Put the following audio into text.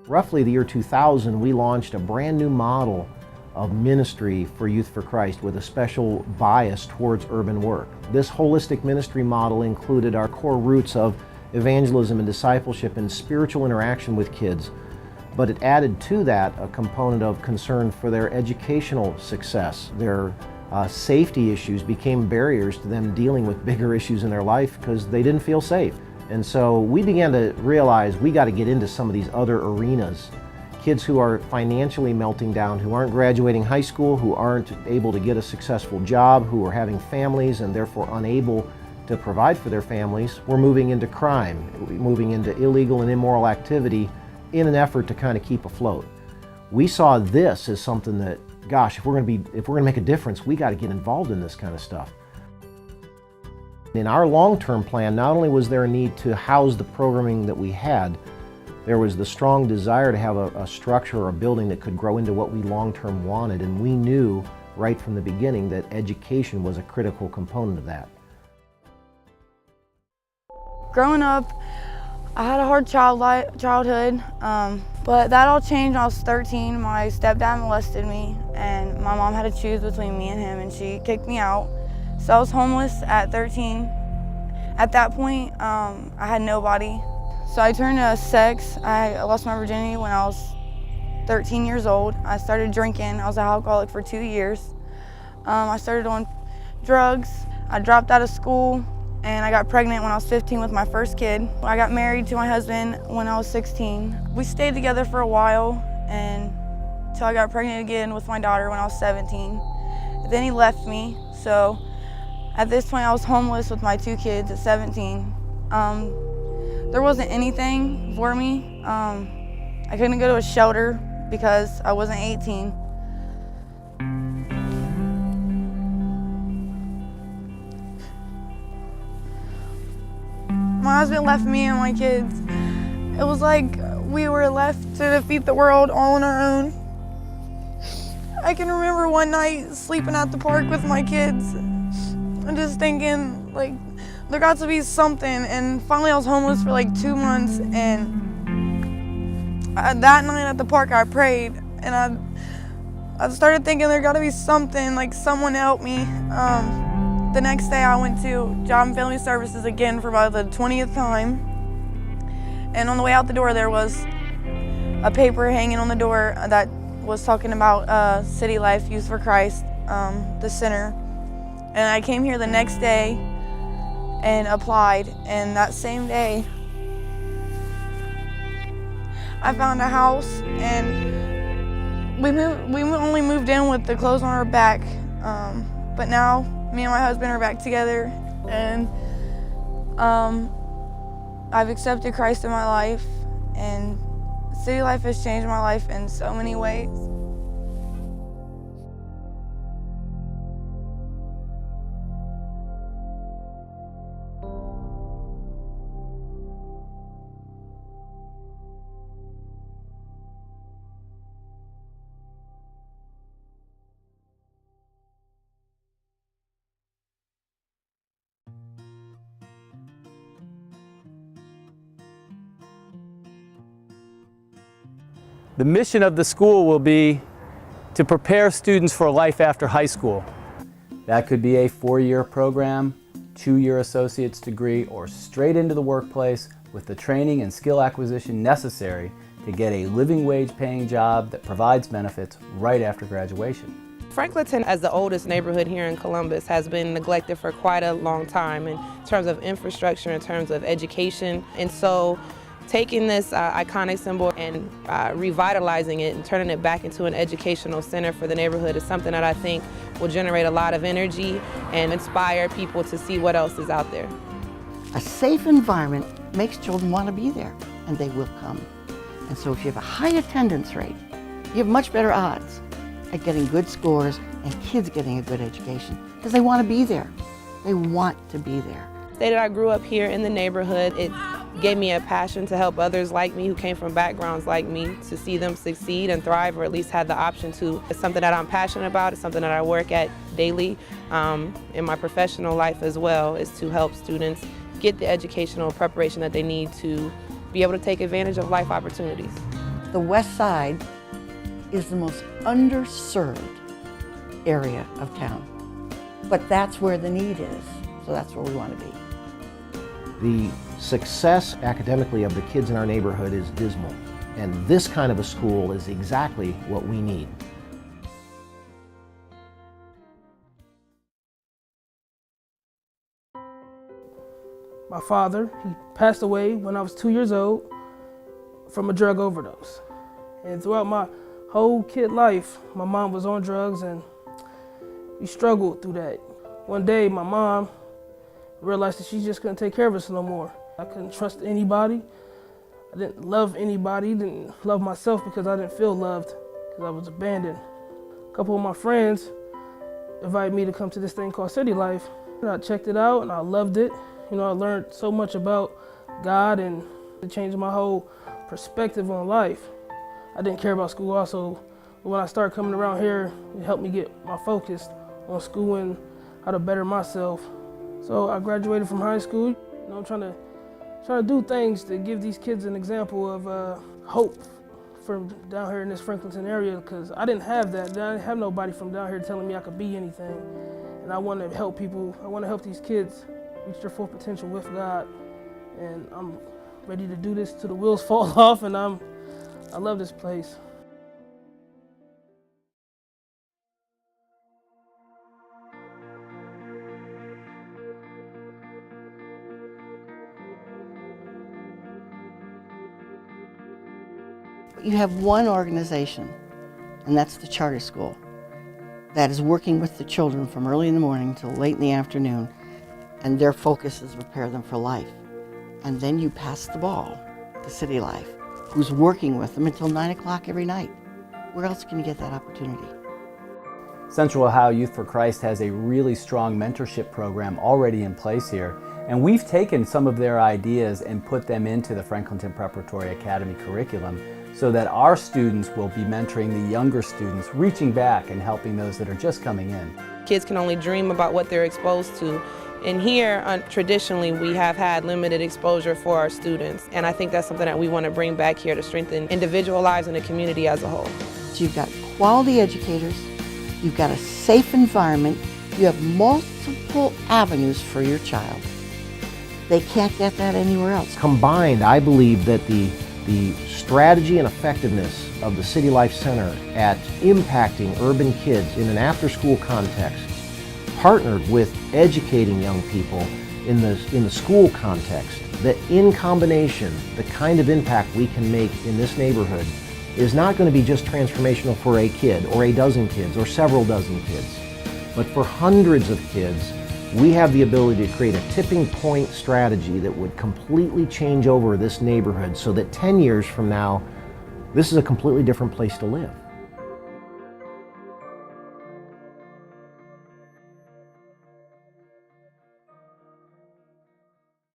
Roughly the year 2000, we launched a brand new model of ministry for Youth for Christ with a special bias towards urban work. This holistic ministry model included our core roots of evangelism and discipleship and spiritual interaction with kids, but it added to that a component of concern for their educational success. Their safety issues became barriers to them dealing with bigger issues in their life because they didn't feel safe. And so we began to realize we got to get into some of these other arenas. Kids who are financially melting down, who aren't graduating high school, who aren't able to get a successful job, who are having families and therefore unable to provide for their families, we're moving into crime, moving into illegal and immoral activity in an effort to kind of keep afloat. We saw this as something that, gosh, if we're going to make a difference, we got to get involved in this kind of stuff. In our long-term plan, not only was there a need to house the programming that we had, there was the strong desire to have a structure or a building that could grow into what we long-term wanted, and we knew right from the beginning that education was a critical component of that. Growing up, I had a hard childhood, but that all changed when I was 13. My stepdad molested me, and my mom had to choose between me and him, and she kicked me out. So I was homeless at 13. At that point, I had nobody. So I turned to sex. I lost my virginity when I was 13 years old. I started drinking. I was an alcoholic for 2 years. I started on drugs. I dropped out of school, and I got pregnant when I was 15 with my first kid. I got married to my husband when I was 16. We stayed together for a while until I got pregnant again with my daughter when I was 17. Then he left me, so at this point I was homeless with my 2 kids at 17. There wasn't anything for me. I couldn't go to a shelter because I wasn't 18. My husband left me and my kids. It was like we were left to defeat the world all on our own. I can remember one night sleeping at the park with my kids and just thinking, like, there got to be something. And finally I was homeless for like 2 months, and that night at the park I prayed, and I started thinking there got to be something, like someone help me. The next day I went to Job and Family Services again for about the 20th time, and on the way out the door there was a paper hanging on the door that was talking about City Life, Youth for Christ, the center. And I came here the next day and applied, and that same day I found a house, and we only moved in with the clothes on our back, but now me and my husband are back together, and I've accepted Christ in my life, and City Life has changed my life in so many ways. The mission of the school will be to prepare students for life after high school. That could be a 4-year program, 2-year associate's degree, or straight into the workplace with the training and skill acquisition necessary to get a living wage paying job that provides benefits right after graduation. Franklinton, as the oldest neighborhood here in Columbus, has been neglected for quite a long time in terms of infrastructure, in terms of education, and so taking this iconic symbol and revitalizing it and turning it back into an educational center for the neighborhood is something that I think will generate a lot of energy and inspire people to see what else is out there. A safe environment makes children want to be there, and they will come. And so if you have a high attendance rate, you have much better odds at getting good scores and kids getting a good education, because they want to be there. They want to be there. The day that I grew up here in the neighborhood, it gave me a passion to help others like me who came from backgrounds like me, to see them succeed and thrive, or at least have the option to. It's something that I'm passionate about. It's something that I work at daily in my professional life as well, is to help students get the educational preparation that they need to be able to take advantage of life opportunities. The West Side is the most underserved area of town, but that's where the need is, so that's where we want to be. The success academically of the kids in our neighborhood is dismal, and this kind of a school is exactly what we need. My father, he passed away when I was 2 years old from a drug overdose. And throughout my whole kid life, my mom was on drugs and we struggled through that. One day, my mom realized that she just couldn't take care of us no more. I couldn't trust anybody. I didn't love anybody, didn't love myself because I didn't feel loved because I was abandoned. A couple of my friends invited me to come to this thing called City Life. And I checked it out and I loved it. You know, I learned so much about God and it changed my whole perspective on life. I didn't care about school also, but when I started coming around here, it helped me get my focus on school and how to better myself. So I graduated from high school, you know, trying to do things to give these kids an example of hope from down here in this Franklinton area, because I didn't have that. I didn't have nobody from down here telling me I could be anything. And I want to help people. I want to help these kids reach their full potential with God. And I'm ready to do this till the wheels fall off, and I love this place. You have one organization, and that's the charter school, that is working with the children from early in the morning till late in the afternoon, and their focus is to prepare them for life. And then you pass the ball to City Life, who's working with them until 9 o'clock every night. Where else can you get that opportunity? Central Ohio Youth for Christ has a really strong mentorship program already in place here, and we've taken some of their ideas and put them into the Franklinton Preparatory Academy curriculum so that our students will be mentoring the younger students, reaching back and helping those that are just coming in. Kids can only dream about what they're exposed to. And here, traditionally, we have had limited exposure for our students. And I think that's something that we want to bring back here to strengthen individual lives and the community as a whole. So you've got quality educators, you've got a safe environment, you have multiple avenues for your child. They can't get that anywhere else. Combined, I believe that the strategy and effectiveness of the City Life Center at impacting urban kids in an after-school context, partnered with educating young people in the school context, that in combination, the kind of impact we can make in this neighborhood is not going to be just transformational for a kid or a dozen kids or several dozen kids, but for hundreds of kids. We have the ability to create a tipping point strategy that would completely change over this neighborhood so that 10 years from now, this is a completely different place to live.